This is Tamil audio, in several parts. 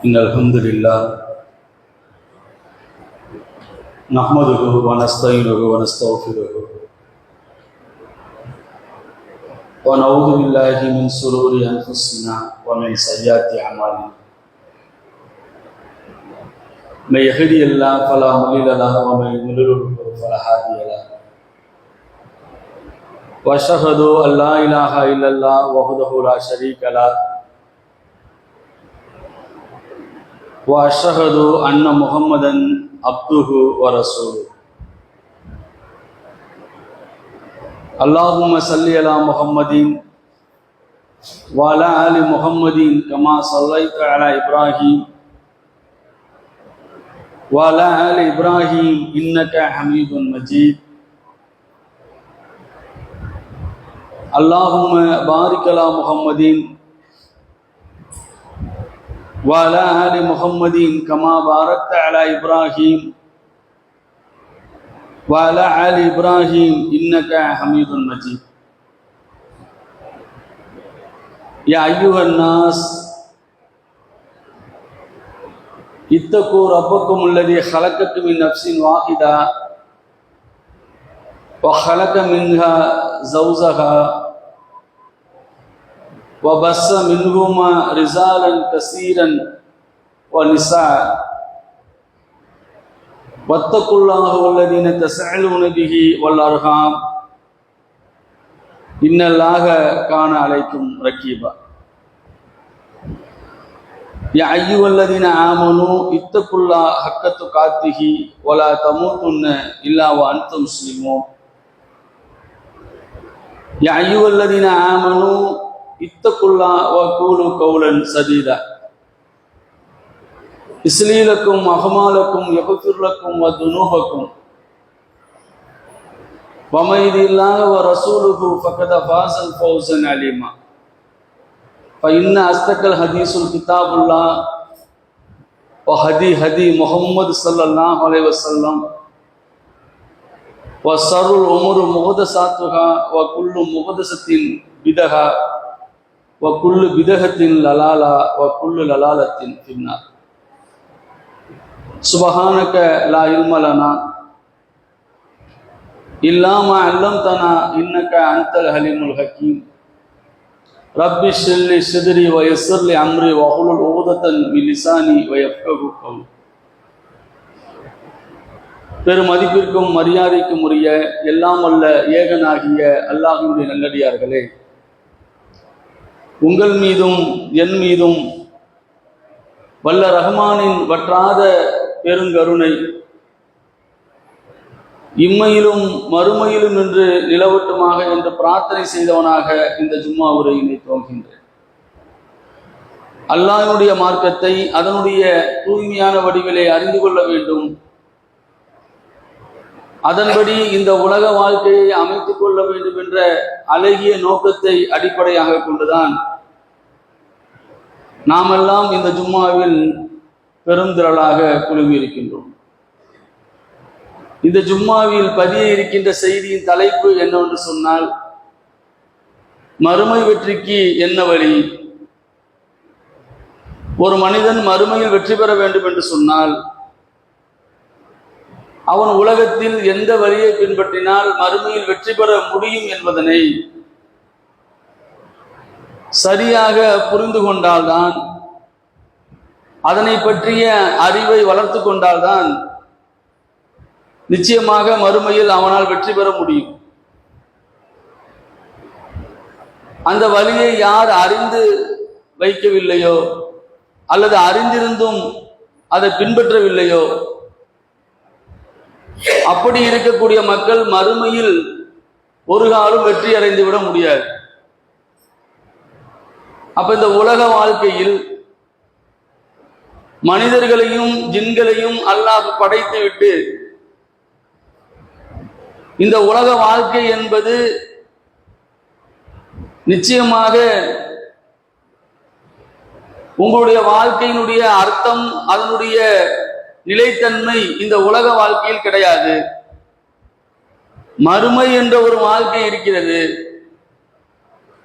إن الحمد لله نحمده ونستعينه ونستغفره ونعوذ بالله من شرور أنفسنا ومن سيئات أعمالنا من يهده الله فلا مضل له ومن يضلل فلا هادي له وأشهد أن لا إله إلا الله وحده لا شريك له وأشهد أن محمدا عبده ورسوله اللهم صل على محمد وعلى آل محمد كما صليت على إبراهيم وعلى آل إبراهيم إنك حميد مجيد اللهم بارك على محمد وعلى آل محمد كما باركت على إبراهيم وعلى آل إبراهيم إنك حميد مجيد يا أيها الناس اتقوا ربكم الذي خلقكم من نفس واحدة وخلق منها زوجها وبث منهما رجالا كثيرا ونساء واتقوا الله الذين تسألون به والأرحام إن الله كان عليكم رقيبا يا أيها الذين آمنوا اتقوا الله حق تقاته ولا تموتن إلا وأنتم مسلمون يا أيها الذين آمنوا اتقوا الله وقولوا قولا سديدا يصلح لكم أعمالكم يغفر لكم وذنوبكم ومن يطع الله ورسوله فقد فاز فوزا عظيما فإن أصدق الحديث كتاب الله وهدي محمد صلى الله عليه وسلم وشر الأمور محدثاتها وكل محدثة بدعة وكل بدعة ضلالة وكل ضلالة في النار سبحانك لا علم لنا إلا ما علمتنا إنك أنت الحليم الحكيم رب اشرح لي صدري ويسر لي أمري واحلل عقدة من لساني ويفقهوا قولي. பெரும் மதிப்பிற்கும் மரியாதைக்கும் உரிய எல்லாம் வல்ல ஏகனாகிய அல்லாஹ்வுடைய நல்லடியார்களே, உங்கள் மீதும் என் மீதும் வல்ல ரஹ்மானின் வற்றாத பெருங்கருணை இம்மையிலும் மறுமையிலும் என்று நிலவட்டுமாக என்று பிரார்த்தனை செய்தவனாக இந்த ஜும்மா உரையினை துவங்குகின்றேன். அல்லாஹ்வுடைய மார்க்கத்தை அதனுடைய தூய்மையான வடிவிலே அறிந்து கொள்ள வேண்டும், அதன்படி இந்த உலக வாழ்க்கையை அமைத்துக் கொள்ள வேண்டும் என்ற அழகிய நோக்கத்தை அடிப்படையாக கொண்டுதான் நாமெல்லாம் இந்த ஜும்மாவில் பெருந்திரளாக குழுமி இருக்கின்றோம். இந்த ஜும்மாவில் பதிய இருக்கின்ற செய்தியின் தலைப்பு என்னவென்று சொன்னால், மறுமை வெற்றிக்கு என்ன வழி? ஒரு மனிதன் மறுமையில் வெற்றி பெற வேண்டும் என்று சொன்னால் அவன் உலகத்தில் எந்த வழியை பின்பற்றினால் மறுமையில் வெற்றி பெற முடியும் என்பதனை சரியாக புரிந்து கொண்டால்தான், அதனை பற்றிய அறிவை வளர்த்து கொண்டால்தான் நிச்சயமாக மறுமையில் அவனால் வெற்றி பெற முடியும். அந்த வழியை யார் அறிந்து வைக்கவில்லையோ அல்லது அறிந்திருந்தும் அதை பின்பற்றவில்லையோ, அப்படி இருக்கக்கூடிய மக்கள் மறுமையில் ஒரு காலம் வெற்றி அடைந்து விட முடியாது. அப்ப இந்த உலக வாழ்க்கையில் மனிதர்களையும் ஜின்களையும் அல்லாஹ் படைத்து விட்டு, இந்த உலக வாழ்க்கை என்பது நிச்சயமாக உங்களுடைய வாழ்க்கையினுடைய அர்த்தம், அதனுடைய நிலைத்தன்மை இந்த உலக வாழ்க்கையில் கிடையாது. மறுமை என்ற ஒரு வாழ்க்கை இருக்கிறது.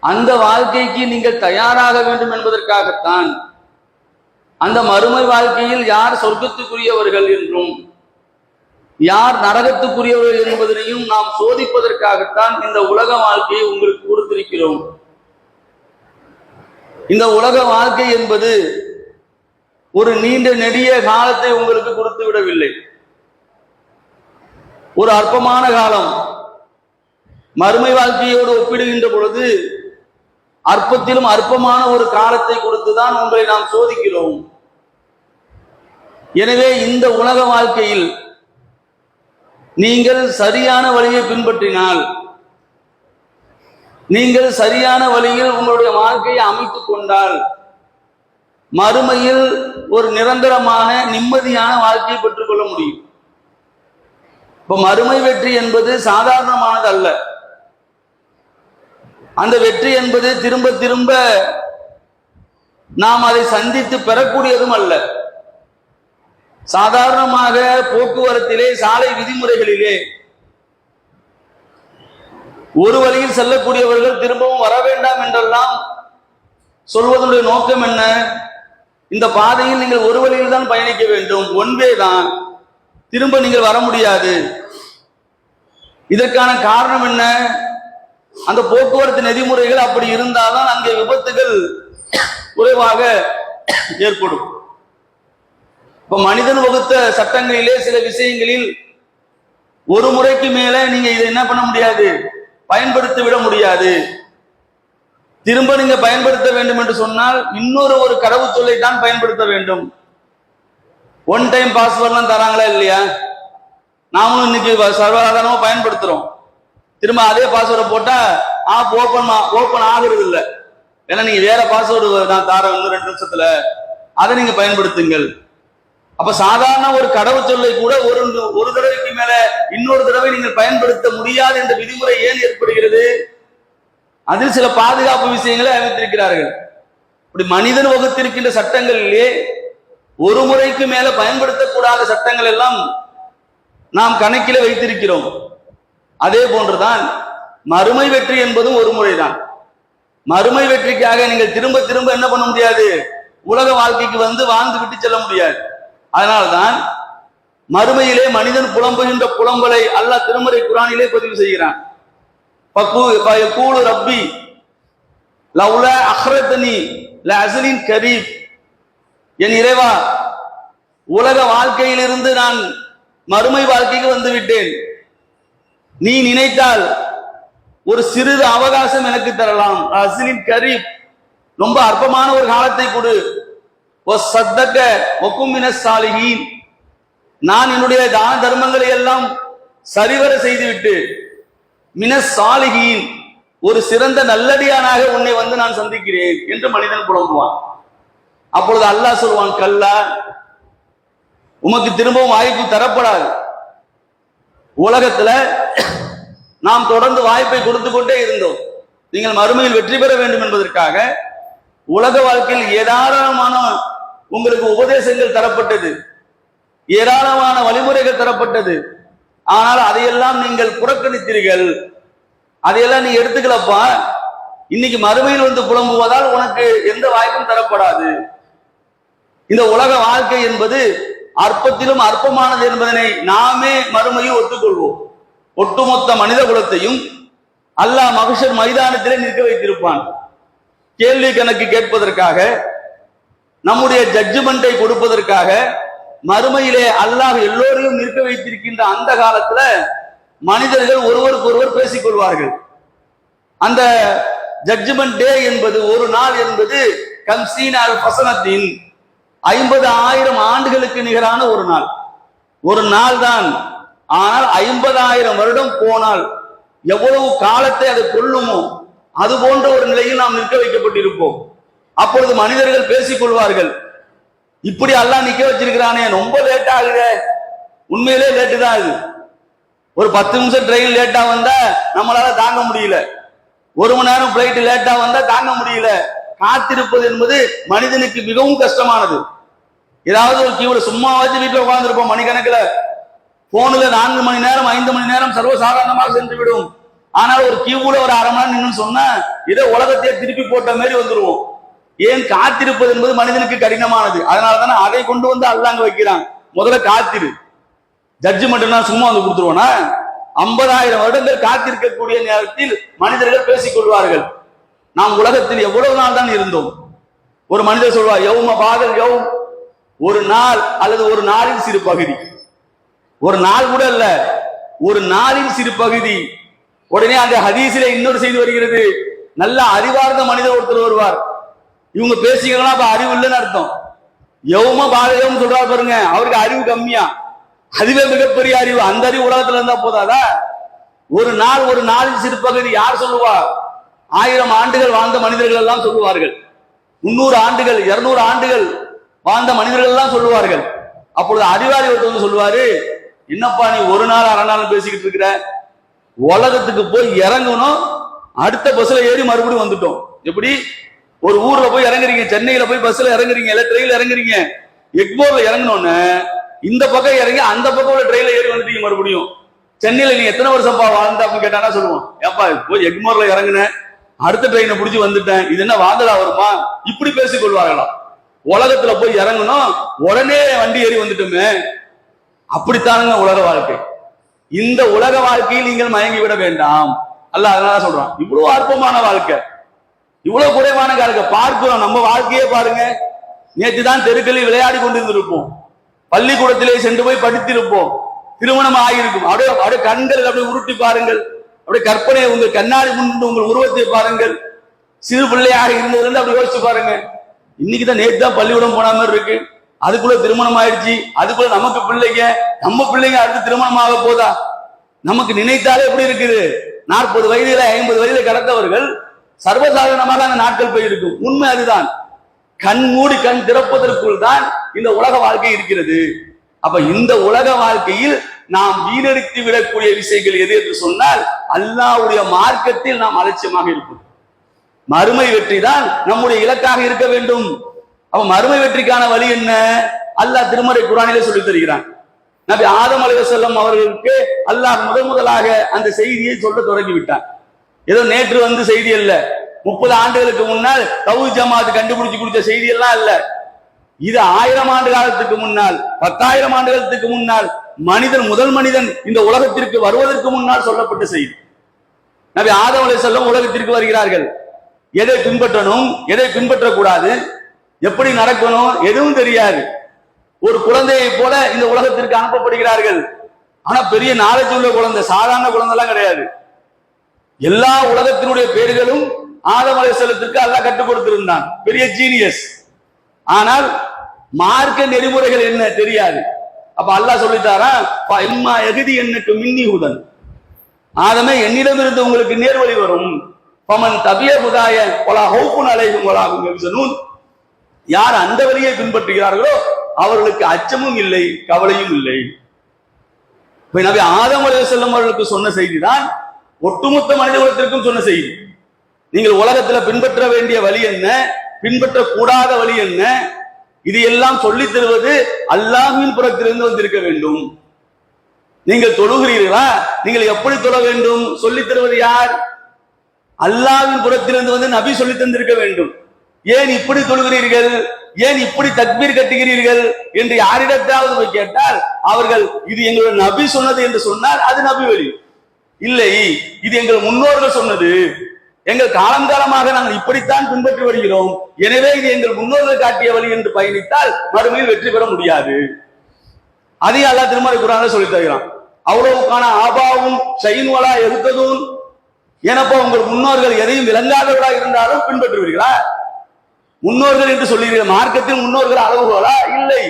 அந்த வாழ்க்கைக்கு நீங்கள் தயாராக வேண்டும் என்பதற்காகத்தான் அந்த மறுமை வாழ்க்கையில் யார் சொர்க்கத்துக்குரியவர்கள் என்றும் யார் நரகத்துக்குரியவர்கள் என்பதனையும் நாம் சோதிப்பதற்காகத்தான் இந்த உலக வாழ்க்கையை உங்களுக்கு கொடுத்திருக்கிறோம். இந்த உலக வாழ்க்கை என்பது ஒரு நீண்ட நெடிய காலத்தை உங்களுக்கு கொடுத்து விடவில்லை. ஒரு அற்பமான காலம். மறுமை வாழ்க்கையோடு ஒப்பிடுகின்ற பொழுது அற்பத்திலும் அற்பமான ஒரு காலத்தை கொடுத்துதான் உங்களை நாம் சோதிக்கிறோம். எனவே இந்த உலக வாழ்க்கையில் நீங்கள் சரியான வழியை பின்பற்றினால், நீங்கள் சரியான வழியில் உங்களுடைய வாழ்க்கையை அமைத்துக் கொண்டால், மறுமையில் ஒரு நிரந்தரமான நிம்மதியான வாழ்க்கையை பெற்றுக்கொள்ள முடியும். இப்ப மறுமை வெற்றி என்பது சாதாரணமானது அல்ல. அந்த வெற்றி என்பது திரும்ப திரும்ப நாம் அதை சந்தித்து பெறக்கூடியதும் அல்ல. சாதாரணமாக போக்குவரத்திலே, சாலை விதிமுறைகளிலே ஒரு வழியில் செல்லக்கூடியவர்கள் திரும்பவும் வர வேண்டாம் என்றெல்லாம் சொல்வதனுடைய நோக்கம் என்ன? இந்த பாதையில் நீங்கள் ஒரு வழியில் தான் பயணிக்க வேண்டும், ஒன்வே தான், திரும்ப நீங்கள் வர முடியாது. இதற்கான காரணம் என்ன? அந்த போக்குவரத்து நெறிமுறைகள் அப்படி இருந்தால்தான் அங்கே விபத்துகள் குறைவாக ஏற்படும். இப்ப மனிதன் வகுத்த சட்டங்களிலே சில விஷயங்களில் ஒரு முறைக்கு மேல நீங்க இதை என்ன பண்ண முடியாது, பயன்படுத்தி விட முடியாது. திரும்ப நீங்க பயன்படுத்த வேண்டும் என்று சொன்னால் இன்னொரு கடவுச்சொல்லை தான் பயன்படுத்த வேண்டும். ஒன் டைம் பாஸ்வேர்ட்லாம் தராங்களா இல்லையா? நாமளும் இன்னைக்கு சர்வசாதாரணமா பயன்படுத்துறோம். திரும்ப அதே பாஸ்வேர்டை போட்டா ஆப் ஓபன் ஆகுறது இல்லை. ஏன்னா நீங்க வேற பாஸ்வேர்டு நான் தரேன் இன்னும் 2 நிமிஷத்துல, அதை நீங்க பயன்படுத்துங்கள். அப்ப சாதாரண ஒரு கடவுச்சொல்லை கூட ஒரு தடவைக்கு மேல இன்னொரு தடவை நீங்கள் பயன்படுத்த முடியாது என்ற விதிமுறை ஏன் ஏற்படுகிறது? அதில் சில பாதுகாப்பு விஷயங்களை அமைத்திருக்கிறார்கள். இப்படி மனிதன் வகுத்திருக்கின்ற சட்டங்களிலே ஒரு முறைக்கு மேல பயன்படுத்தக்கூடாத சட்டங்கள் எல்லாம் நாம் கணக்கில வைத்திருக்கிறோம். அதே போன்றுதான் மறுமை வெற்றி என்பதும் ஒரு முறைதான். மறுமை வெற்றிக்காக நீங்கள் திரும்ப திரும்ப என்ன பண்ண முடியாது, உலக வாழ்க்கைக்கு வாழ்ந்து விட்டு செல்ல முடியாது. அதனால்தான் மறுமையிலே மனிதன் புலம்புகின்ற புலம்பலை அல்லாஹ் திருமறை குர்ஆனிலே பதிவு செய்கிறான். ரப்பி லவ்லா அஹ்ரதனி லஅஸ்லின் கரீப், என் இறைவா, உலக வாழ்க்கையிலிருந்து நான் மறுமை வாழ்க்கைக்கு வந்து விட்டேன். நீ நினைத்தால் ஒரு சிறிது அவகாசம் எனக்கு தரலாம். அஸ்லின் கரீப், ரொம்ப அற்பமான ஒரு காலத்தை கொடு. சத்தக்க ஒக்குமின சாலிஹீன், நான் என்னுடைய தான தர்மங்களை எல்லாம் சரிவர செய்துவிட்டு மின சாலிஹீன், ஒரு சிறந்த நல்லடியானாக உன்னை நான் சந்திக்கிறேன் என்று மனிதன் புலம்புவான். அப்பொழுது அல்லாஹ் சொல்வான், கல்லா, உமக்கு திரும்பவும் வாய்ப்பு தரப்படாது. உலகத்துல நாம் தொடர்ந்து வாய்ப்பை கொடுத்து கொண்டே இருந்தோம். நீங்கள் மறுமையில் வெற்றி பெற வேண்டும் என்பதற்காக உலக வாழ்க்கையில் ஏராளமான உங்களுக்கு உபதேசங்கள் தரப்பட்டது, ஏராளமான வழிமுறைகள் தரப்பட்டது. ஆனால் அதையெல்லாம் நீங்கள் புறக்கணித்தீர்கள். அதையெல்லாம் நீ எடுத்துக்கலப்பா. இன்னைக்கு மறுமையில் புலம்புவதால் உனக்கு எந்த வாய்ப்பும் தரப்படாது. இந்த உலக வாழ்க்கை என்பது அற்பத்திலும் அற்பமானது என்பதனை நாமே மறுமையில் ஒத்துக்கொள்வோம். ஒட்டுமொத்த மனித குலத்தையும் அல்லாஹ் மஹ்ஷர் மைதானத்திலே நிற்க வைத்திருப்பான். கேள்வி கணக்கு கேட்பதற்காக, நம்முடைய ஜட்ஜ்மெண்டை கொடுப்பதற்காக மறுமையிலே அல்லாஹ் எல்லோரையும் நிற்க வைத்திருக்கின்ற அந்த காலத்துல மனிதர்கள் ஒருவருக்கு ஒருவர் பேசிக் கொள்வார்கள். அந்த ஜட்ஜ்மெண்ட் டே என்பது, ஒரு நாள் என்பது கம்சீன் அல் ஃபஸனத்தின் 50,000 ஆண்டுகளுக்கு நிகரான ஒரு நாள் தான். ஆனால் 50,000 வருடம் போனால் எவ்வளவு காலத்தை அது கொள்ளுமோ அது போன்ற ஒரு நிலையில் நாம் நிற்க வைக்கப்பட்டிருப்போம். அப்பொழுது மனிதர்கள் பேசிக் கொள்வார்கள், இப்படி அல்லாஹ் நிக்க வச்சிருக்கிறானே, ரொம்ப லேட் ஆகுது. உண்மையிலே லேட்டு தான். அது ஒரு 10 நிமிஷம் ட்ரெயின் லேட்டா வந்தா நம்மளால தாங்க முடியல, 1 மணி நேரம் பிளைட் லேட்டா வந்தா தாங்க முடியல. காத்திருப்பது என்பது மனிதனுக்கு மிகவும் கஷ்டமானது. ஏதாவது ஒரு கியூல சும்மாவாச்சு வீட்டுல உட்கார்ந்துருப்போம் மணிக்கணக்கில், போன்ல 4 மணி நேரம் 5 மணி நேரம் சர்வசாதாரணமாக சென்று விடும். ஆனால் ஒரு கியூல ஒரு 1/2 மணி நேரம் நின்னு சொன்னா இதை உலகத்தையே திருப்பி போட்ட மாதிரி வந்துருவோம். ஏன் காத்திருப்பது என்பது மனிதனுக்கு கடினமானது. அதனாலதானே அதை கொண்டு வந்து அல்லாஹ் வைக்கிறான். முதல்ல காத்திரு. ஜட்ஜ்மெண்ட்னா சும்மா வந்து கொடுத்துருவானா? 50,000 வருடங்கள் காத்திருக்கக்கூடிய நேரத்தில் மனிதர்கள் பேசிக் கொள்வார்கள், நாம் உலகத்தில் எவ்வளவு நாள் தான் இருந்தோம். ஒரு மனிதர் சொல்வார், யௌம பாதல் யௌம், ஒரு நாள் அல்லது ஒரு நாளின் சிறு பகுதி. ஒரு நாள் கூட இல்ல, ஒரு நாளின் சிறு பகுதி. உடனே அந்த ஹதீஸிலே இன்னொரு செய்தி வருகிறது, நல்ல அறிவார்ந்த மனிதர் ஒருத்தர் வருவார். இவங்க பேசிக்கலாம், அப்ப அறிவு இல்லைன்னு அர்த்தம். யௌம பாதகம் சொல்றாரு பாருங்க, அவருக்கு அறிவு கம்மியா, அதுவே மிகப்பெரிய அறிவு. அந்த அறிவு உலகத்துல இருந்தா போதாதா? ஒரு நாள், ஒரு நாளின் சிறு பகுதி. யார் சொல்லுவா? 1000 ஆண்டுகள் வாழ்ந்த மனிதர்கள் எல்லாம் சொல்லுவார்கள். 300 ஆண்டுகள் 200 ஆண்டுகள் வாழ்ந்த மனிதர்கள் எல்லாம் சொல்லுவார்கள். அப்பொழுது அறிவாளி ஒருத்தர் வந்து சொல்லுவாரு, என்னப்பா நீ ஒரு நாள் அரை நாள் பேசிக்கிட்டு இருக்கிற, உலகத்துக்கு போய் இறங்கணும், அடுத்த பஸ்ல ஏறி மறுபடியும் வந்துட்டோம். எப்படி? ஒரு ஊர்ல போய் இறங்குறீங்க, சென்னையில போய் பஸ்ல இறங்குறீங்க, இல்ல ட்ரெயின்ல இறங்குறீங்க, எக்மோர்ல இறங்கினோன்னு இந்த பக்கம் இறங்கி அந்த பக்கம் உள்ள ட்ரெயின்ல ஏறி வந்துட்டீங்க மறுபடியும். சென்னையில நீ எத்தனை வருஷம் வாழ்ந்த அப்படின்னு கேட்டானா சொல்லுவோம், ஏப்பா போய் எக்மோர்ல இறங்குனேன், அடுத்த ட்ரெயினை பிடிச்சி வந்துட்டேன், இது என்ன வாழ்ந்ததா வருமா? இப்படி பேசிக் கொள்வார்களாம். உலகத்துல போய் இறங்கணும், உடனே வண்டி ஏறி வந்துட்டோமே. அப்படித்தானுங்க உலக வாழ்க்கை. இந்த உலக வாழ்க்கையில் நீங்கள் மயங்கி விட வேண்டாம். அல்லாஹ் அதனால சொல்றான், இவ்வளவு அற்பமான வாழ்க்கை, இவ்வளவு குறைவான வாழ்க்கை பார்க்கிறோம். நம்ம வாழ்க்கையே பாருங்க, நேற்று தான் தெருக்களில் விளையாடி கொண்டிருந்திருப்போம், பள்ளிக்கூடத்திலே சென்று போய் படித்திருப்போம், திருமணம் ஆகியிருக்கும். அப்படியே கண்கள் அப்படியே உருட்டி பாருங்கள், அப்படியே கற்பனை உங்கள் கண்ணாடி முன் உங்கள் உருவத்தை பாருங்கள். சிறு பிள்ளையாக இருந்ததுல அப்படி யோசிச்சு பாருங்க. இன்னைக்குதான் நேற்று தான் பள்ளிக்கூடம் போன மாதிரி இருக்கு, அதுக்குள்ள திருமணம் ஆயிடுச்சு, அதுக்குள்ள நமக்கு பிள்ளைங்க, நம்ம பிள்ளைங்க அடுத்து திருமணம் ஆக போதா? நமக்கு நினைத்தாலே எப்படி இருக்குது? 40 வயதில 50 வயதில கடந்தவர்கள் சர்வசாதாரணமாக அந்த நாட்கள் போயிருக்கும். உண்மை அதுதான். கண் மூடி கண் திறப்பதற்குள் தான் இந்த உலக வாழ்க்கை இருக்கிறது. அப்ப இந்த உலக வாழ்க்கையில் நாம் வீணடித்து விடக்கூடிய விஷயங்கள் எது என்று சொன்னால், அல்லாஹ்வுடைய மார்க்கத்தில் நாம் அலட்சியமாக இருப்போம். மறுமை வெற்றி தான் நம்முடைய இலக்காக இருக்க வேண்டும். அப்ப மறுமை வெற்றிக்கான வழி என்ன? அல்லாஹ் திருமறை குர்ஆனிலே சொல்லி தருகிறான். நபி ஆதம் அலைஹிஸ்ஸலாம் அவர்களுக்கு அல்லாஹ் முதலாக அந்த செய்தியை சொல்ல தொடங்கி விட்டான். ஏதோ நேற்று வந்து செய்தி அல்ல, 30 ஆண்டுகளுக்கு முன்னால் தௌஹீத் ஜமாத் கண்டுபிடிச்சு கொடுத்த செய்தி எல்லாம் இல்ல. இது 1000 ஆண்டு காலத்துக்கு முன்னால், 10,000 ஆண்டுகளுக்கு முன்னால், முதல் மனிதன் இந்த உலகத்திற்கு வருவதற்கு முன்னால் சொல்லப்பட்ட செய்தி. நபி ஆதம் அலைஹிஸ்ஸலாம் உலகத்திற்கு வருகிறார்கள். எதை பின்பற்றணும், எதை பின்பற்றக்கூடாது, எப்படி நடக்கணும் எதுவும் தெரியாது. ஒரு குழந்தையை போல இந்த உலகத்திற்கு அனுப்பப்படுகிறார்கள். ஆனா பெரிய நாலேஜ் உள்ள குழந்தை, சாதாரண குழந்தை எல்லாம் கிடையாது. எல்லா உலகத்தினுடைய பேர்களும் ஆதம் அலைஹிஸ்ஸலாத்துக்கு அல்லாஹ் கற்றுக் கொடுத்திருந்தான், பெரிய ஜீனியஸ். ஆனால் மார்க்க நெறிமுறைகள் என்ன தெரியாது. அப்ப அல்லாஹ் சொல்லிட்டாரா, இம்மா யஹ்தி என்னக்கு மின்னி ஹுதன், ஆதமே என்னிடமிருந்து உங்களுக்கு நேர்வழி வரும். பமன் தபிய ஹுதாய வலா ஹௌஃபுன் அலைஹிம் வலா ஹும் யஹ்சனூன், யார் அந்த வழியை பின்பற்றுகிறார்களோ அவர்களுக்கு அச்சமும் இல்லை, கவலையும் இல்லை. நபி ஆதம் அலைஹிஸ்ஸலாம் அவர்களுக்கு சொன்ன செய்திதான் ஒட்டுமொத்த மனித குலத்திற்கும் சொன்ன செய்தி. நீங்கள் உலகத்துல பின்பற்ற வேண்டிய வழி என்ன, பின்பற்றக்கூடாத வழி என்ன, இது எல்லாம் சொல்லித் தருவது அல்லாஹ்வின் புறத்திலிருந்து வந்திருக்க வேண்டும். நீங்கள் தொழுகிறீர்களா, நீங்கள் எப்படி தொழ வேண்டும் சொல்லித் தருவது யார்? அல்லாஹ்வின் புறத்திலிருந்து வந்து நபி சொல்லி தந்திருக்க வேண்டும். ஏன் இப்படி தொழுகிறீர்கள், ஏன் இப்படி தக்பீர் கட்டுகிறீர்கள் என்று யாரிடத்தாவது போய் கேட்டால் அவர்கள் இது எங்களுடைய நபி சொன்னது என்று சொன்னால் அது நபி வழி. இல்லை, இது எங்கள் முன்னோர்கள் சொன்னது, எங்கள் காலங்காலமாக நாங்கள் இப்படித்தான் பின்பற்றி வருகிறோம், எனவே இது எங்கள் முன்னோர்கள் காட்டிய வழி என்று பயணித்தால் மறுமையில் வெற்றி பெற முடியாது. அதையும் அல்லாஹ் திருமறை குர்ஆனில் சொல்லி தருகிறான். அவ்வளவுக்கான ஆபாவும் ஷைன்வலா எடுத்ததும், ஏனப்பா உங்கள் முன்னோர்கள் எதையும் விளங்காதவர்களா இருந்தாலும் பின்பற்றுவீர்களா? முன்னோர்கள் என்று சொல்லுகிறீர்கள், மார்க்கத்தில் முன்னோர்கள் அளவுகளா? இல்லை.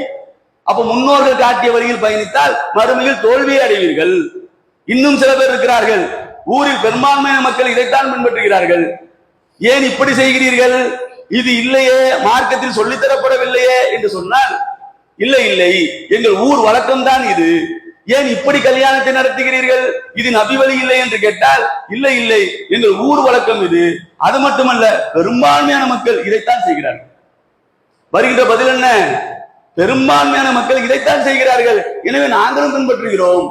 அப்ப முன்னோர்கள் காட்டிய வழியில் பயணித்தால் மறுமையில் தோல்வியை அடைவீர்கள். இன்னும் சில பேர் இருக்கிறார்கள், ஊரில் பெரும்பான்மையான மக்கள் இதைத்தான் பின்பற்றுகிறார்கள். ஏன் இப்படி செய்கிறீர்கள், இது இல்லையே, மார்க்கத்தில் சொல்லித்தரப்படவில்லையே என்று சொன்னால், இல்லை இல்லை எங்கள் ஊர் வழக்கம்தான் இது, ஏன் இப்படி கல்யாணத்தை நடத்துகிறீர்கள், இது நபி வழி இல்லை என்று கேட்டால், இல்லை இல்லை எங்கள் ஊர் வழக்கம் இது. அது மட்டுமல்ல, பெரும்பான்மையான மக்கள் இதைத்தான் செய்கிறார்கள். வருகின்ற பதில் என்ன? பெரும்பான்மையான மக்கள் இதைத்தான் செய்கிறார்கள், எனவே நாங்களும் பின்பற்றுகிறோம்.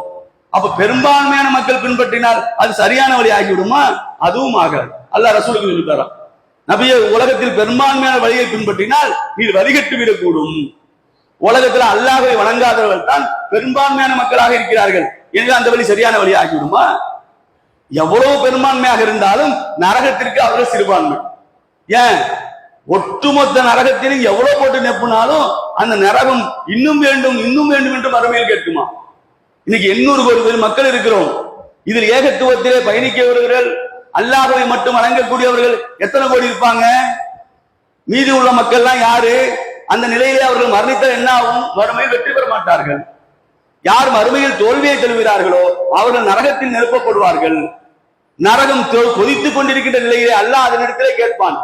அப்ப பெரும்பான்மையான மக்கள் பின்பற்றினால் அது சரியான வழி ஆகிவிடுமா? அதுவும் ஆகாது. அல்லாஹ் ரசூலுக்கு சொல்லித் தரான். நபியை உலகத்தில் பெரும்பான்மையான வழியை பின்பற்றினால் நீர் வழிகட்டு விடக்கூடும். உலகத்துல அல்லாஹ்வை வணங்காதவர்கள் தான் பெரும்பான்மையான மக்களாக இருக்கிறார்கள். எனவே அந்த வழி சரியான வழி ஆகிவிடுமா? எவ்வளவு பெரும்பான்மையாக இருந்தாலும் நரகத்திற்கு அவர்கள் சிறுபான்மை. ஏன்? ஒட்டுமொத்த நரகத்திலும் எவ்வளவு போட்டு நெப்புனாலும் அந்த நரகம் இன்னும் வேண்டும் இன்னும் வேண்டும் என்று மறுமையில் கேட்குமா? இன்னைக்கு 800 கோடி பேர் மக்கள் இருக்கிறோம். இதில் ஏகத்துவத்திலே பயணிக்கவர்கள், அல்லாஹ்வை மட்டும் வணங்கக்கூடியவர்கள் எத்தனை கோடி இருப்பாங்க? மீதி உள்ள மக்கள்லாம் யாரு? அந்த நிலையிலே அவர்கள் மரணித்தால் என்ன ஆகும்? மறுமையில் வெற்றி பெற மாட்டார்கள். யார் மறுமையில் தோல்வியை தழுகிறார்களோ அவர்கள் நரகத்தில் நிரப்பப்படுவார்கள். நரகம் கொதித்துக் கொண்டிருக்கின்ற நிலையிலே அல்லாஹ் அதனிடத்திலே கேட்பான்.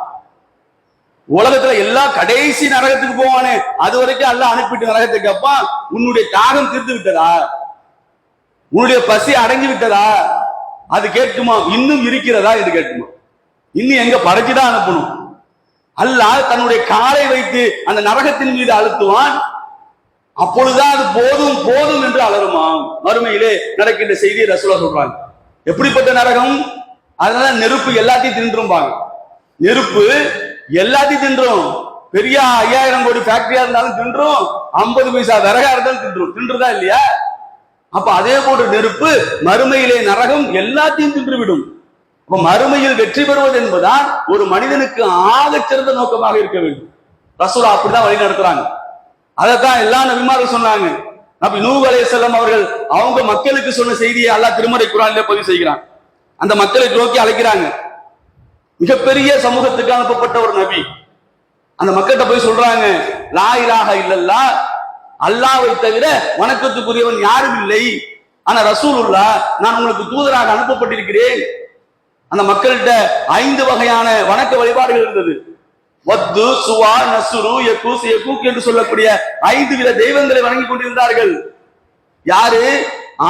உலகத்துல எல்லா கடைசி நரகத்துக்கு போவானே, அது வரைக்கும் அல்லாஹ் அனுப்பிட்டு நரகத்துக்கு கேட்பான், உன்னுடைய தாகம் தீர்த்து விட்டதா? உன்னுடைய பசி அடங்கி விட்டதா? அது கேட்குமா? இன்னும் இருக்கிறதா என்று கேட்குமா? இன்னும் எங்க படைச்சுதான் அனுப்பணும். அல்லாஹ் தன்னுடைய காலை வைத்து அந்த நரகத்தின் மீது அழுத்துவான். அப்பொழுதுதான் அது போதும் போதும் என்று அலறுமாம். மறுமையிலே நடக்கின்ற செய்தியை ரசூலுல்லாஹ் சொல்றாங்க. எப்படிப்பட்ட நரகம்? அதனால நெருப்பு எல்லாத்தையும் தின்றும்பாங்க. நெருப்பு எல்லாத்தையும் தின்றும். பெரிய 5000 கோடி ஃபேக்டரியா இருந்தாலும் தின்றும், 50 பைசா விறகா இருந்தாலும் தின்றும். தின்றுதா இல்லையா? அப்ப அதே போன்ற நெருப்பு மறுமையிலே நரகம் எல்லாத்தையும் தின்றுவிடும். அப்ப மறுமையில் வெற்றி பெறுவது என்பதுதான் ஒரு மனிதனுக்கு ஆகச் சிறந்த நோக்கமாக இருக்க வேண்டும். ரசூலுல்லாஹ் அப்படிதான் வழி நடத்துறாங்க. அதைத்தான் எல்லா நபிமார்கள் சொன்னாங்க. நபி நூஹ் அலைஹிஸ்ஸலாம் அவர்கள் அவங்க மக்களுக்கு சொன்ன செய்தியை அல்லாஹ் திருமறை குர்ஆனிலே பதிவு செய்கிறான். அந்த மக்களை நோக்கி அழைக்கிறாங்க. மிகப்பெரிய சமூகத்துக்கு அனுப்பப்பட்ட ஒரு நபி அந்த மக்கள்கிட்ட போய் சொல்றாங்க, லா இலாஹ இல்லல்லாஹ், அல்லாஹ்வை தவிர வணக்கத்துக்குரியவன் யாரும் இல்லை. ஆனா ரசூலுல்லாஹ், நான் உங்களுக்கு தூதராக அனுப்பப்பட்டிருக்கிறேன். அந்த மக்கள்கிட்ட 5 வகையான வணக்க வழிபாடுகள் இருந்தது. வத்து, சுவா, நசுரு, யகூஸ், யகூக் என்று சொல்லக்கூடிய 5 வித தெய்வங்களை வணங்கி கொண்டிருந்தார்கள். யாரு?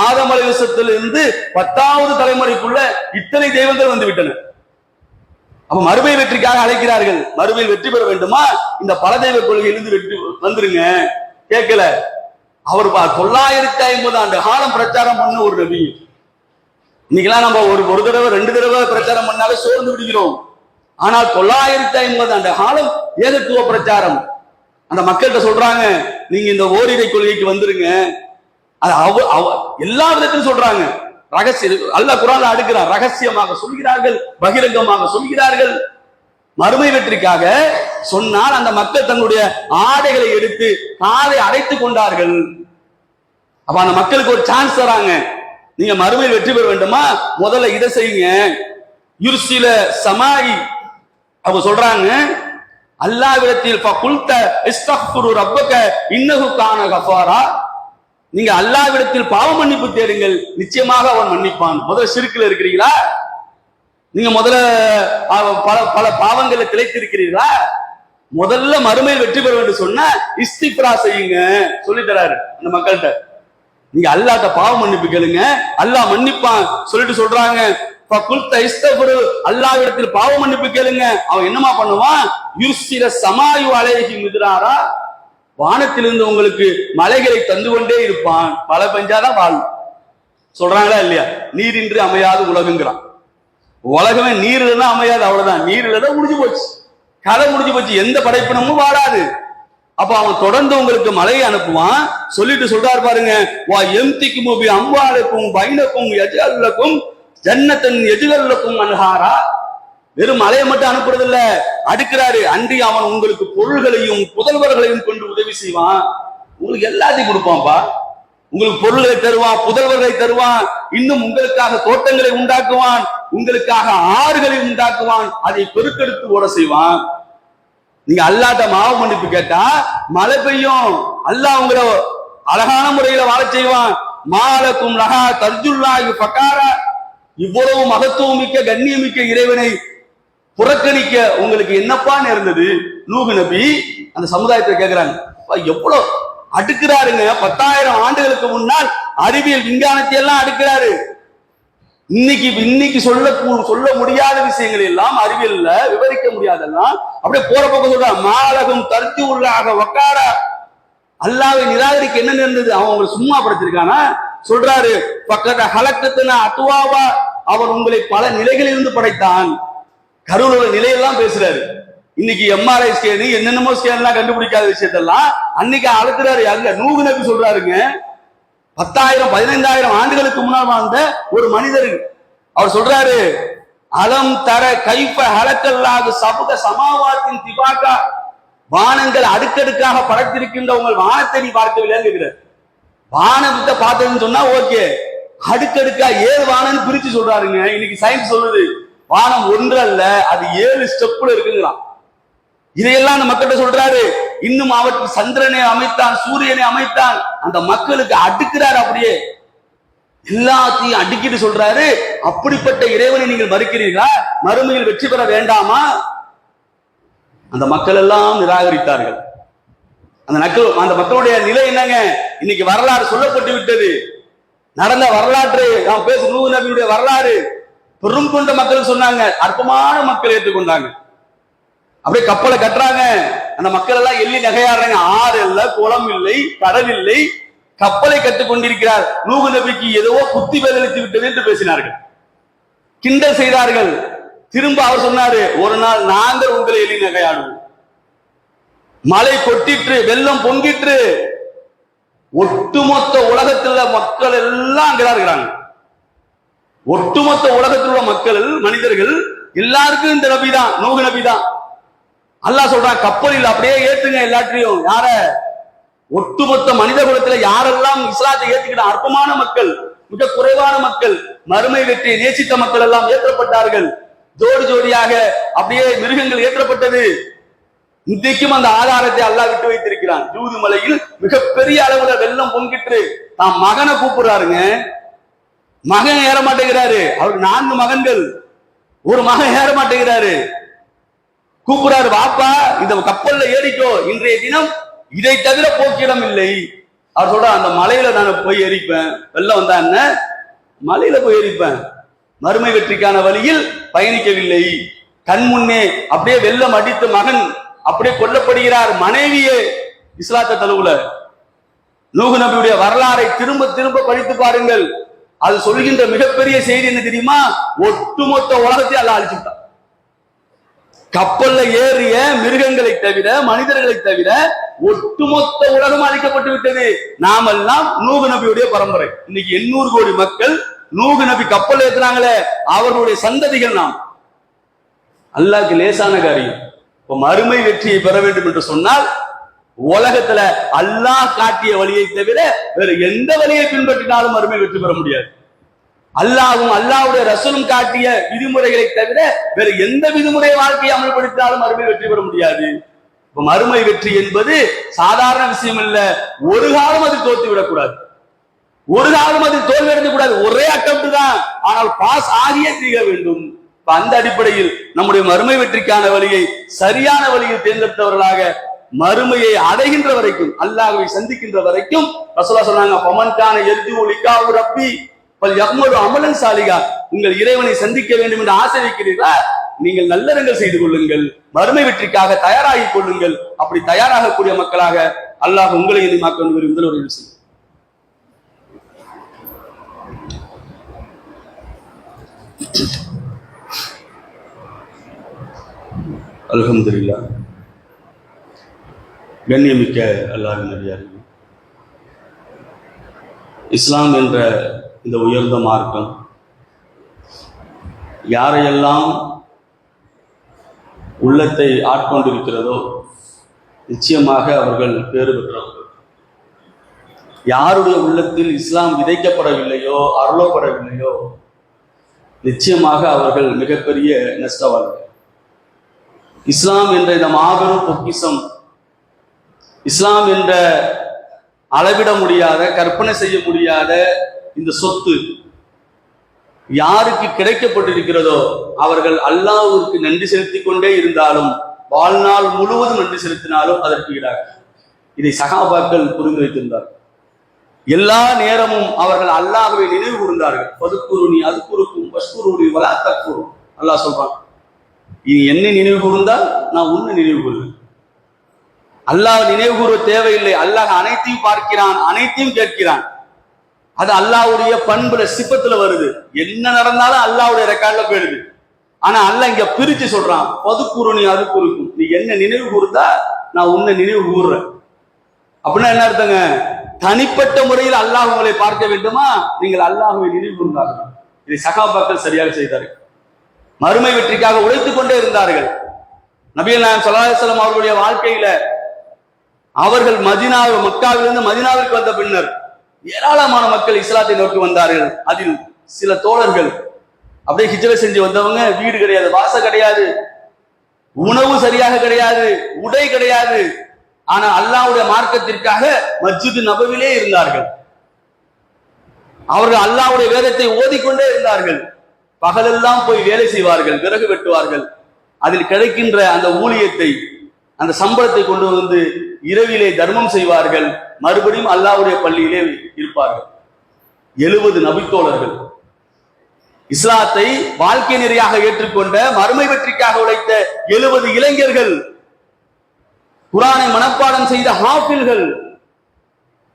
ஆதம் அலைஹிஸ்ஸலாத்திலிருந்து 10வது தலைமுறைக்குள்ள இத்தனை தெய்வங்கள் வந்து விட்டன. அப்ப மறுமை வெற்றிக்காக அழைக்கிறார்கள். மறுமையில் வெற்றி பெற வேண்டுமா? இந்த பல தெய்வ கொள்கையிலிருந்து வெற்றி வந்துருங்க. கேட்கல. அவர் 950 ஆண்டு காலம் பிரச்சாரம் பண்ண ஒரு நபி. இன்னைக்கெல்லாம் நம்ம ஒரு தடவை 2 தடவை பிரச்சாரம் பண்ணாலே சோர்ந்து விடுகிறோம். ஆனால் 950 ஆண்டு காலம் ஏகத்துவ பிரச்சாரம். அந்த மக்கள்கிட்ட சொல்றாங்க, நீங்க இந்த ஓரிரை கொள்கைக்கு வந்துருங்க. அது எல்லா விதத்திலும் சொல்றாங்க. ரகசிய அல்லாஹ் குர்ஆன்ல அடுக்கிறார். ரகசியமாக சொல்கிறார்கள், பகிரங்கமாக சொல்கிறார்கள். மறுமை வெற்றிக்காக சொன்னால் அந்த மக்கள் தன்னுடைய ஆடைகளை எடுத்து காதை அடைத்துக் கொண்டார்கள். அப்ப அந்த மக்களுக்கு ஒரு சான்ஸ் தராங்க. நீங்க மறுமையில் வெற்றி பெற வேண்டுமா? முதல்ல இதை செய்யுங்க. யுர்சில சமாயி அவங்க சொல்றாங்க, அல்லாஹ்விடத்தில் ஃபகுல்த இஸ்தக்ஃபிரு ரப்பக இன்னஹு கான கஃபாரா, நீங்க அல்லாஹ்விடத்தில் பாவ மன்னிப்பு தேடுங்கள், நிச்சயமாக அவன் மன்னிப்பான். முதல்ல ஷிர்க்ல இருக்கிறீங்களா? நீங்க முதல்ல பல பல பாவங்களை திளைத்திருக்கிறீர்களா? முதல்ல மறுமையில் வெற்றி பெற வேண்டும் சொன்னா இஸ்திக்ரா செய்யுங்க சொல்லி தராரு அந்த மக்கள்கிட்ட. நீங்க அல்லாஹ்ட்ட பாவ மன்னிப்பு கேளுங்க, அல்லாஹ் மன்னிப்பான் சொல்லிட்டு சொல்றாங்க. அல்லாஹ்விடத்தில் பாவ மன்னிப்பு கேளுங்க, அவன் என்னமா பண்ணுவான்? யுர்சில சமாயு அலைஹி மித்ராரா, வானத்திலிருந்து உங்களுக்கு மலைகளை தந்து கொண்டே இருப்பான். மழை பெஞ்சாதான் வாழும். சொல்றாங்களா இல்லையா? நீரின்றி அமையாது உலகங்கிறான். உலகமே நீர் இல்லைன்னா அமையாது, அவ்வளவுதான். நீர் இல்லைன்னா முடிஞ்சு போச்சு, கதை முடிஞ்சு போச்சு, எந்த படைப்பினமும் வாழாது. அப்ப அவன் தொடர்ந்து உங்களுக்கு மலையை அனுப்புவான். சொல்லிட்டு சொல்றாரு பாருங்க, வா எம்திக்கு மூபி அம்பாலுக்கும் பைனக்கும் எஜலுக்கும் ஜன்னத்தன் எஜுகளுக்கும் அன்ஹாரா. வெறும் மலையை மட்டும் அனுப்புறது இல்ல, அடுக்கிறாரு. அன்றி அவன் உங்களுக்கு பொருள்களையும் புதல்வர்களையும் கொண்டு உதவி செய்வான். உங்களுக்கு எல்லாத்தையும் கொடுப்பான்பா. உங்களுக்கு பொருள்களை தருவான், புதல்வர்களை தருவான், இன்னும் உங்களுக்காக தோட்டங்களை உண்டாக்குவான், உங்களுக்காக ஆறுகளை உண்டாக்குவான், அதை பெருக்கெடுத்து ஓட செய்வான். நீங்க அல்லாஹ்ட்ட மாவு மன்னிப்பு கேட்டா மழை பெய்யும். அல்லாஹ் உங்களை அழகான முறையில வாழ செய்வான். மாலக்கும் லஹா தர்ஜுல்லாஹி ஃபகாரா, இவ்வளவு மகத்துவம் மிக்க கண்ணியமிக்க இறைவனை புறக்கணிக்க உங்களுக்கு என்னப்பா நேர்ந்தது? நூஹ் நபி அந்த சமுதாயத்தை கேட்கிறாங்க. எவ்வளவு அடுக்கிறாருங்க. 10,000 ஆண்டுகளுக்கு முன்னால் அறிவியல் விஞ்ஞானத்தை எல்லாம் அடுக்கிறாரு. இன்னைக்கு சொல்ல முடியாத விஷயங்கள் எல்லாம் அறிவியல்ல விவரிக்க முடியாதெல்லாம் அப்படியே போற பக்கம் சொல்ற. மாலகம் தர்த்தி உள்ளாக வக்காரா, அல்லாஹ்வை நிராகரிக்க என்ன நேர்ந்தது? அவன் உங்களை சும்மா படைச்சிருக்கானா? சொல்றாரு, பக்கத்த ஹலக்கத்துனா அத்துவாவா, அவன் உங்களை பல நிலைகளில் இருந்து படைத்தான். கருவுல நிலையெல்லாம் பேசுறாரு. இன்னைக்கு எம்ஆர்ஐ ஸ்கேனு என்னென்னமோ ஸ்கேன்லாம் கண்டுபிடிக்காத விஷயத்தெல்லாம் அன்னைக்கு அளக்குறாரு. அங்க நூகு நபி சொல்றாருங்க, 10,000 15,000 ஆண்டுகளுக்கு முன்னால் வாழ்ந்த ஒரு மனிதர். அவர் சொல்றாரு, அலம் தர கைஃப ஹலக்கல்லாஹு சபுக சமாவாத்தின் திபாகா, வானங்கள் அடுக்கடுக்காக படைத்திருக்கின்ற உங்கள் வானத்தை நீ பார்க்கவில்லைன்னு கேட்கிறார். வானத்தை பார்த்ததுன்னு சொன்னா ஓகே, அடுக்கடுக்கா 7 வானம்னு பிரிச்சு சொல்றாருங்க. இன்னைக்கு சயின்ஸ் சொல்லுது வானம் ஒன்று அல்ல, அது 7 ஸ்டெப்ல இருக்குங்களாம். இதையெல்லாம் அந்த மக்கள்கிட்ட சொல்றாரு. இன்னும் அவற்றுக்கு சந்திரனை அமைத்தான், சூரியனை அமைத்தான், அந்த மக்களுக்கு அடுக்கிறாரு. அப்படியே எல்லாத்தையும் அடுக்கிட்டு சொல்றாரு, அப்படிப்பட்ட இறைவனை நீங்கள் மறுக்கிறீர்களா? மறுமையில் வெற்றி பெற வேண்டாமா? அந்த மக்கள் எல்லாம் நிராகரித்தார்கள். அந்த மக்களுடைய நிலை என்னங்க? இன்னைக்கு வரலாறு சொல்லப்பட்டு விட்டது. நடந்த வரலாற்று நாம் பேசும் நூஹ் நபியுடைய வரலாறு பெரும் கொண்ட மக்கள் சொன்னாங்க, அற்பமான மக்கள் ஏற்றுக்கொண்டாங்க. அப்படியே கப்பலை கட்டுறாங்க, அந்த மக்கள் எல்லாம் எள்ளி நகையாடுறாங்க. ஆறு இல்ல, குளம் இல்லை, கடல் இல்லை, கப்பலை கட்டுக் கொண்டிருக்கிறார். நூஹ் நபிக்கு ஏதோ புத்தி பதிலளித்து விட்டது என்று பேசினார்கள், கிண்டல் செய்தார்கள். திரும்ப அவர் சொன்னாரு, ஒரு நாள் நாங்கள் உங்களை எள்ளி நகையாடுவோம். மழை கொட்டிற்று, வெள்ளம் பொங்கிற்று, ஒட்டுமொத்த உலகத்தில் மக்கள் எல்லாம் அங்கதான் இருக்கிறாங்க. ஒட்டுமொத்த உலகத்தில் உள்ள மக்கள், மனிதர்கள் எல்லாருக்கும் இந்த நபி தான், நூஹ் நபி தான். அல்லாஹ் சொல்றான், கப்பலில் அப்படியே ஏத்துங்க எல்லாத்தையும். யார? ஒட்டுமொத்த மனித குலத்துல யாரெல்லாம் இஸ்லாத்தை ஏத்துக்கிட்ட அற்பமான மக்கள், மிக குறைவான மக்கள், மறுமை வெற்றி நேசித்த மக்கள் எல்லாம் ஏற்றப்பட்டார்கள். ஜோடி ஜோடியாக அப்படியே மிருகங்கள் ஏற்றப்பட்டது. இன்றைக்கும் அந்த ஆதாரத்தை அல்லாஹ் விட்டு வைத்திருக்கிறான். ஜூது மலையில் மிகப்பெரிய அளவுல வெள்ளம் பொங்கிட்டு தான் மகனை கூப்பிடுறாருங்க. மகன் ஏற மாட்டேங்கிறாரு. அவருக்கு 4 மகன்கள், ஒரு மகன் ஏற மாட்டேங்கிறாரு. கூப்பிடுறாரு, வாப்பா இந்த கப்பல்ல ஏறிக்கோ, இன்றைய தினம் இதை தவிர போக்கிடம் இல்லை. அவர் சொல்ற, அந்த மலையில நான் போய் எரிப்பேன், வெள்ளம் வந்தா என்ன, மலையில போய் எரிப்பேன். மறுமை வெற்றிக்கான வழியில் பயணிக்கவில்லை. கண் முன்னே அப்படியே வெள்ளம் அடித்து மகன் அப்படியே கொல்லப்படுகிறார். மனைவியே இஸ்லாத்தை தழுவுல. நூஹ் நபியுடைய வரலாறை திரும்ப திரும்ப படித்து பாருங்கள். அது சொல்கின்ற மிகப்பெரிய செய்தி என்ன தெரியுமா? ஒட்டுமொத்த உலகத்தை அல்லாஹ் அழிச்சுட்டான். கப்பல்ல ஏறிய மிருகங்களை தவிர, மனிதர்களை தவிர ஒட்டுமொத்த உலகம் அழிக்கப்பட்டு விட்டது. நாமெல்லாம் நூஹ் நபியுடைய பரம்பரை. இன்னைக்கு 800 கோடி மக்கள் நூஹ் நபி கப்பல் ஏத்துறாங்களே, அவர்களுடைய சந்ததிகள் நாம். அல்லாஹ்க்கு லேசான காரியம். இப்ப மறுமை வெற்றியை பெற வேண்டும் என்று சொன்னால், உலகத்துல அல்லாஹ் காட்டிய வழியை தவிர வேற எந்த வழியை பின்பற்றினாலும் மறுமை வெற்றி பெற முடியாது. அல்லாஹ்வும் அல்லாஹ்வுடைய ரசூலும் காட்டிய விதிமுறைகளை தவிர வேற எந்த விதிமுறை வாழ்க்கையை அமல்படுத்தினாலும் மறுமை வெற்றி பெற முடியாது. இப்ப மறுமை வெற்றி என்பது சாதாரண விஷயம் இல்ல. ஒரு காலம் அது தோத்து விடக்கூடாது, ஒரு காலம் அது தோல்வி அடைந்து கூடாது. ஒரே அட்டம்ப்ட் தான், ஆனால் பாஸ் ஆகியே தீர வேண்டும். அந்த அடிப்படையில் நம்முடைய மறுமை வெற்றிக்கான வழியை சரியான வழியில் தேர்ந்தெடுத்தவர்களாக மறுமையை அடைகின்ற வரைக்கும், அல்லாஹ்வை சந்திக்கின்ற வரைக்கும் ரசூலுல்லாஹ் சொன்னாங்க, பமன்கான எர்ஜு லிகாஉ ரப்பி பல் யக்மலு அமலன் சாலிஹா. உங்கள் இறைவனை சந்திக்க வேண்டும் என்று ஆசை வைக்கிறீர்களா? நீங்கள் நல்லறங்கள் செய்து கொள்ளுங்கள், மறுமை வெற்றிக்காக தயாராகி கொள்ளுங்கள். அப்படி தயாராகக்கூடிய மக்களாக அல்லாஹ் உங்களை இனிமாக்க முதல் ஒரு விஷயம். அல்ஹம்துலில்லாஹ். கண்ணியமிக்க அல்லாஹ்வின் அடியார்களே, இஸ்லாம் என்ற இந்த உயர்ந்த மார்க்கம் யாரையெல்லாம் உள்ளத்தை ஆட்கொண்டிருக்கிறதோ நிச்சயமாக அவர்கள் பேறு பெற்றவர்கள். யாருடைய உள்ளத்தில் இஸ்லாம் விதைக்கப்படவில்லையோ, அருளப்படவில்லையோ, நிச்சயமாக அவர்கள் மிகப்பெரிய நஷ்டவார்கள். இஸ்லாம் என்ற இந்த மாபெரும் பொக்கிஷம், இஸ்லாம் என்ற அளவிட முடியாத, கற்பனை செய்ய முடியாத இந்த சொத்து யாருக்கு கிடைக்கப்பட்டிருக்கிறதோ அவர்கள் அல்லாஹ்விற்கு நன்றி செலுத்திக் கொண்டே இருந்தாலும், வாழ்நாள் முழுவதும் நன்றி செலுத்தினாலும் அதற்கு ஈடாக. இதை சஹாபாக்கள் புரிந்து வைத்திருந்தார். எல்லா நேரமும் அவர்கள் அல்லாஹ்வை நினைவு கூர்ந்தார்கள். பதுக்குருனி அதுக்குருக்கும் பஸ்குருனி வலா தக்குரு. அல்லாஹ் சொல்றான், இனி என்னை நினைவு கூர்ந்தால் நான் உன்னை நினைவு கூறுவேன். அல்லாஹ் நினைவு கூற தேவையில்லை. அல்லாஹ் அனைத்தையும் பார்க்கிறான், அனைத்தையும் கேட்கிறான். அது அல்லாஹ்வுடைய பண்புல சிப்பத்துல வருது. என்ன நடந்தாலும் அல்லாஹ்வுடைய ரெக்கார்ட்ல போயிடுது. ஆனா அல்ல இங்க பிரிச்சு சொல்றான், பதுக்குறு நீ அது குறிக்கும், நீ என்ன நினைவு கூர்ந்தா நான் உன்னை நினைவு கூறுறேன். அப்படின்னா என்ன அர்த்தங்க? தனிப்பட்ட முறையில் அல்லாஹ் உங்களை பார்க்க வேண்டுமா, நீங்கள் அல்லாஹுவை நினைவு கூர்ந்தார்கள். இதை சகாபாக்கள் சரியாக செய்தார்கள். மறுமை வெற்றிக்காக உழைத்துக் கொண்டே இருந்தார்கள். நபிகள் நாயகம் ஸல்லல்லாஹு அலைஹி வஸல்லம் அவர்களுடைய வாழ்க்கையில அவர்கள் மக்காவிலிருந்து மதீனாவிற்கு வந்த பின்னர் ஏராளமான மக்கள் இஸ்லாத்தை நோக்கி வந்தார்கள். அதில் சில தோழர்கள் அப்படியே ஹிஜ்ரா செஞ்சு வந்தவங்க, வீடு கிடையாது, வாசல் கிடையாது, உணவு சரியாக கிடையாது, உடை கிடையாது. ஆனா அல்லாஹ்வுடைய மார்க்கத்திற்காக மஸ்ஜித் நபவிலே இருந்தார்கள். அவர்கள் அல்லாஹ்வுடைய வேதத்தை ஓதிக்கொண்டே இருந்தார்கள். பகலெல்லாம் போய் வேலை செய்வார்கள், விறகு வெட்டுவார்கள். அதில் கிடைக்கின்ற அந்த ஊழியத்தை, அந்த சம்பளத்தை கொண்டு வந்து இரவிலே தர்மம் செய்வார்கள். மறுபடியும் அல்லாஹ்வுடைய பள்ளியிலே இருப்பார்கள். 70 நபித்தோழர்கள் இஸ்லாத்தை வாழ்க்கை நெறியாக ஏற்றுக்கொண்ட, மறுமை வெற்றிக்காக உழைத்த 70 இளைஞர்கள், குர்ஆனை மனப்பாடம் செய்த ஹாஃபில்கள்.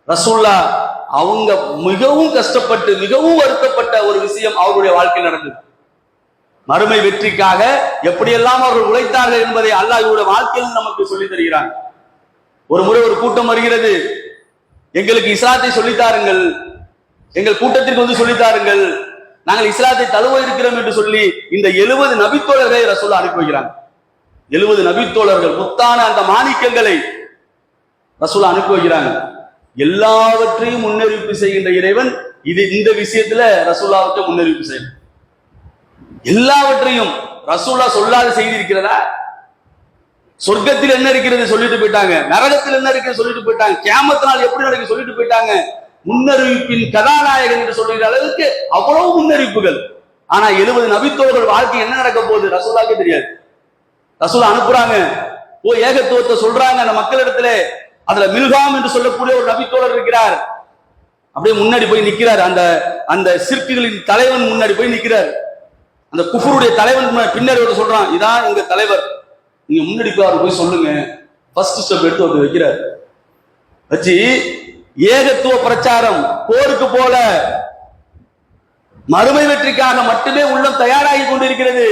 ரசூலுல்லாஹ் அவங்க மிகவும் கஷ்டப்பட்டு மிகவும் வருத்தப்பட்ட ஒரு விஷயம் அவருடைய வாழ்க்கையில் நடந்தது. மறுமை வெற்றிக்காக எப்படியெல்லாம் அவர்கள் உழைத்தார்கள் என்பதை அல்லாஹ் இவருடைய வாழ்க்கையில் நமக்கு சொல்லி தருகிறான். ஒரு முறை ஒரு கூட்டம் வருகிறது, எங்களுக்கு இஸ்லாத்தை சொல்லித்தாருங்கள், எங்கள் கூட்டத்திற்கு வந்து சொல்லித்தாருங்கள், நாங்கள் இஸ்லாத்தை தழுவ இருக்கிறோம் என்று சொல்லி இந்த 70 நபித்தோழர்களை ரசூலுல்லாஹ் அனுப்பி வைக்கிறாங்க. 70 நபித்தோழர்கள், முத்தான அந்த மாணிக்கங்களை ரசூலுல்லாஹ் அனுப்பி வைக்கிறாங்க. எல்லாவற்றையும் முன்னறிவிப்பு செய்கின்ற இறைவன் இந்த விஷயத்துல ரசூலுல்லாஹ்வுக்கு முன்னறிவிப்பு செய்யணும். எல்லாவற்றையும் ரசூலுல்லாஹ் சொல்லாத செய்தி இருக்கிறதா? சொர்க்கத்தில் என்ன இருக்கிறது சொல்லிட்டு போயிட்டாங்க, நரகத்தில் என்ன இருக்கிறது சொல்லிட்டு போயிட்டாங்க, கியாமத் நாள் எப்படி நடக்கும் சொல்லிட்டு போயிட்டாங்க. முன்னறிவிப்பின் கதாநாயகன் என்று சொல்கிற அளவுக்கு அவ்வளவு முன்னறிவிப்புகள். ஆனா 70 நபித்தோழர்கள் வாழ்க்கை என்ன நடக்க போகுது ரசூலுல்லாஹ்வுக்கு தெரியாது. ரசூலுல்லாஹ் அனுப்புறாங்க, போய் ஏகத்துவத்தை சொல்றாங்க அந்த மக்களிடத்துல. அதுல மில்காம் என்று சொல்லக்கூடிய ஒரு நபித்தோழர் இருக்கிறார். அப்படியே முன்னாடி போய் நிக்கிறார், அந்த சிற்குகளின் தலைவன் முன்னாடி போய் நிக்கிறார். அந்த குஃபருடைய தலைவன் பின்னாடி சொல்றான், இதான் எங்க தலைவர், நீங்க முன்னாடி போய் சொல்லுங்க. ஃபர்ஸ்ட் ஸ்டெப் எடுத்து வந்து வைக்கிறார். வச்சு ஏகத்துவ பிரச்சாரம் போருக்கு போல மறுமை வெற்றிக்காக மட்டுமே உள்ளம் தயாராகி கொண்டிருக்கிறது.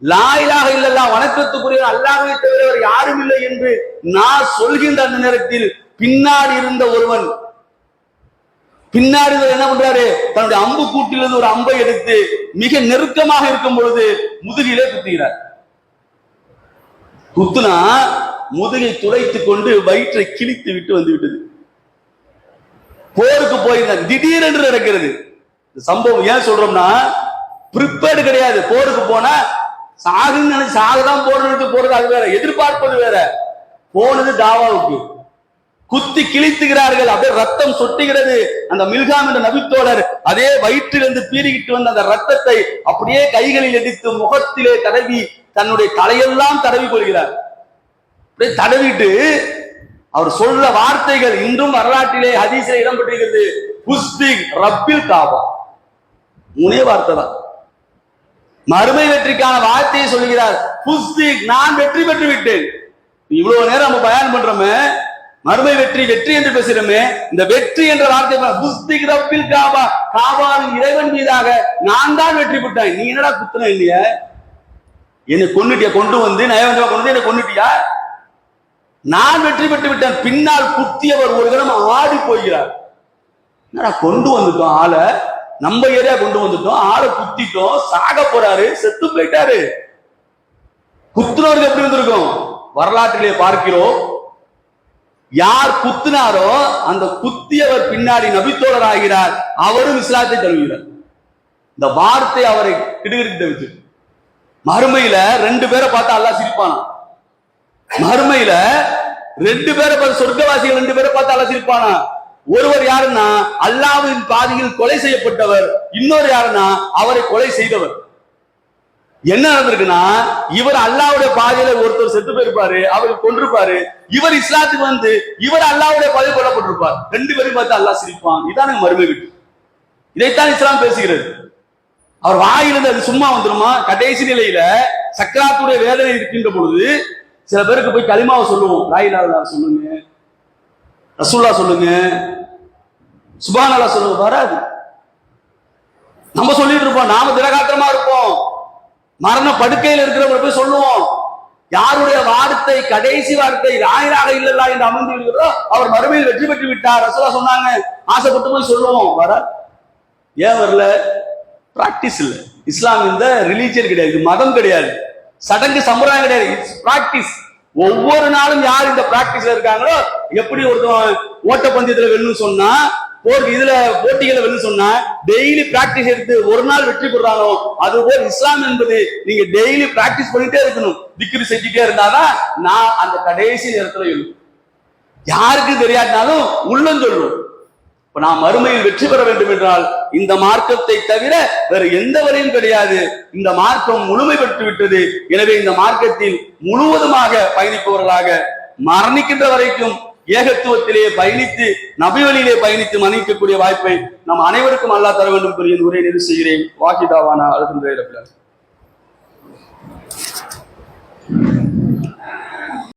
லா இலாஹ இல்லல்லாஹ், வணக்கத்துக்குரிய அல்லாஹ்வை தவிர யாரும் இல்லை என்று நான் சொல்கின்ற அந்த நேரத்தில் பின்னாடி இருந்த ஒருவன் பின்னாடி என்ன பண்றாரு, தன்னுடைய அம்பு கூட்டிலிருந்து ஒரு அம்பை எடுத்து மிக நெருக்கமாக இருக்கும் பொழுது முதுகிலே குத்துகிறார். குத்துனா முதுகை துளைத்துக் கொண்டு வயிற்றை கிழித்து விட்டு வந்து விட்டது. போருக்கு போயிருந்தார், திடீரென்று நடக்கிறது சம்பவம். ஏன் சொல்றோம்னா, பிரிப்பேர்டு கிடையாது. போருக்கு போனா சாகுன்னு நினைச்சு சாகுதான் போறது அது வேற, எதிர்பார்ப்பது வேற. போனது தாவாவுக்கு, குத்தி கிழித்துகிறார்கள், அப்படியே ரத்தம் சொட்டுகிறது. அந்த மில்காம் என்ற நபித்தோழர் அதே வயிற்றிலிருந்து பீறிக்கிட்டு வந்த அந்த ரத்தத்தை அப்படியே கைகளில் எடுத்து முகத்திலே தடவி தன்னுடைய தலையெல்லாம் தடவி கொள்கிறார். அப்படியே தடவிட்டு அவர் சொல்ற வார்த்தைகள் இன்றும் வரலாற்றிலே ஹதீஸிலே இடம்பெற்றிருக்கிறது. புஸ்திக் ரப்பில் காபா, மூணே வார்த்தை தான். மறுமை வெற்றிக்கான வார்த்தையை சொல்கிறார். புஸ்திக், நான் வெற்றி பெற்று விட்டேன். இவ்வளவு நேரம் நம்ம பயான் பண்றோமே, மறுமை வெற்றி வெற்றி என்று பேசுறோமே, இந்த வெற்றி என்ற வார்த்தை புஸ்திக் ரப்பில் காபா, காபாவின் இறைவன் மீதாக நான் தான் வெற்றி பெற்றேன். நீ என்னடா குத்துன இல்லையா, என்னை கொண்டுட்டியா, கொண்டு வந்து நயவஞ்சமா கொண்டு வந்து என்னை கொண்டுட்டியா, நான் வெற்றி பெற்று விட்டேன். பின்னால் குத்தியவர் ஒரு தினம் ஆடி போகிறார். என்னடா கொண்டு வந்துட்டோம் ஆளை, நம்ம ஏரியா கொண்டு வந்துட்டோம், ஆளை குத்திட்டோம், சாக போறாரு, செத்து போயிட்டாரு. குத்துனவருக்கு எப்படி வந்திருக்கும் வரலாற்றிலே பார்க்கிறோம். யார் குத்தினாரோ அந்த குத்தியவர் பின்னாடி நபித்தோழர் ஆகிறார், அவரும் இஸ்லாத்தை தழுவுகிறார். இந்த வார்த்தை அவரை கிடுகிட்டு வச்சு. மறுமையில 2 பேரை பார்த்தா அல்லாஹ் சிரிப்பானா. மறுமையில 2 பேரை பார்த்து, சொர்க்கவாசிகள் 2 பேரை பார்த்து அல்லாஹ் சிரிப்பானா. ஒருவர் யாருன்னா அல்லாஹ்வின் பாதையில் கொலை செய்யப்பட்டவர், இன்னொரு யாருன்னா அவரை கொலை செய்தவர். என்ன நடந்திருக்குன்னா, இவர் அல்லாஹ்வுடைய பாதையில ஒருத்தர் செத்து போயிருப்பாரு, அவர் கொண்டிருப்பாரு. இவர் இஸ்லாத்துக்கு வந்து இவர் அல்லாஹ்வுடைய பாதையில் கொல்லப்பட்டிருப்பார். 2 பேரும் பார்த்து அல்லாஹ் சிரிப்பான். இதான் மறுமை வெற்றி. இதைத்தான் இஸ்லாம் பேசுகிறது. அவர் வாயிலிருந்து அது சும்மா வந்துருமா? கடைசி நிலையில சக்கராத்துடைய வேதனை இருக்கின்ற பொழுது சில பேருக்கு போய் கலிமாவை சொல்லுவோம், லா இலாஹ இல்லல்லாஹ் சொல்லுங்க, ரசூலுல்லாஹ் சொல்லுங்க, சுப்ஹானல்லாஹ் சொல்லுங்க, வராது. நம்ம சொல்லிட்டு இருப்போம், நாம திடகாத்திரமா இருப்போம். மரண படுக்கையில் இருக்கிறவங்க போய் சொல்லுவோம், யாருடைய வார்த்தை கடைசி வார்த்தை ராயிராக இல்லல்லா என்று அமர்ந்து இருக்கிறதோ அவர் மறுமையில் வெற்றி பெற்று விட்டார் ரசூலா சொன்னாங்க. ஆசைப்பட்டு போய் சொல்லுவோம். வர ஏன் வரல? பிராக்டிஸ் இல்ல. இஸ்லாம் இந்த ரிலீஜியன் கிடையாது, இது மதம் கிடையாது, சடங்கு சம்பிரதாயம் கிடையாது, இட்ஸ் பிராக்டிஸ். ஒவ்வொரு நாளும் யார் இந்த பிராக்டிஸ்ல இருக்காங்களோ, எப்படி ஒருத்தன் ஓட்டப்பந்தயத்துல வெல்லும் சொன்னா, இதுல போட்டிகளை வெல்லும் சொன்னா டெய்லி பிராக்டிஸ் எடுத்து ஒரு நாள் வெற்றி பெறானோ, அதுபோல் இஸ்லாம் என்பது நீங்க டெய்லி பிராக்டிஸ் பண்ணிட்டே இருக்கணும், திக்ரு செஞ்சுட்டே இருந்தாதான் நான் அந்த கடைசி நேரத்துல எழும். யாருக்கு தெரியாட்டினாலும் உள்ளம் சொல்லும். இப்ப நான் மறுமையில் வெற்றி பெற வேண்டும் என்றால் இந்த மார்க்கத்தை தவிர வேற எந்த வழியும் கிடையாது. இந்த மார்க்கம் முழுமை பெற்று விட்டது. எனவே இந்த மார்க்கத்தில் முழுவதுமாக பயணிப்பவர்களாக மரணிக்கின்ற வரைக்கும் ஏகத்துவத்திலே பயணித்து நபி வழியிலே பயணித்து மன்னிக்கக்கூடிய வாய்ப்பை நம் அனைவருக்கும் அல்லாஹ் தர வேண்டும் என்று உரையை நிறைவு செய்கிறேன். வாஹிதாவானா அல்ஹம்துலில்லாஹ்.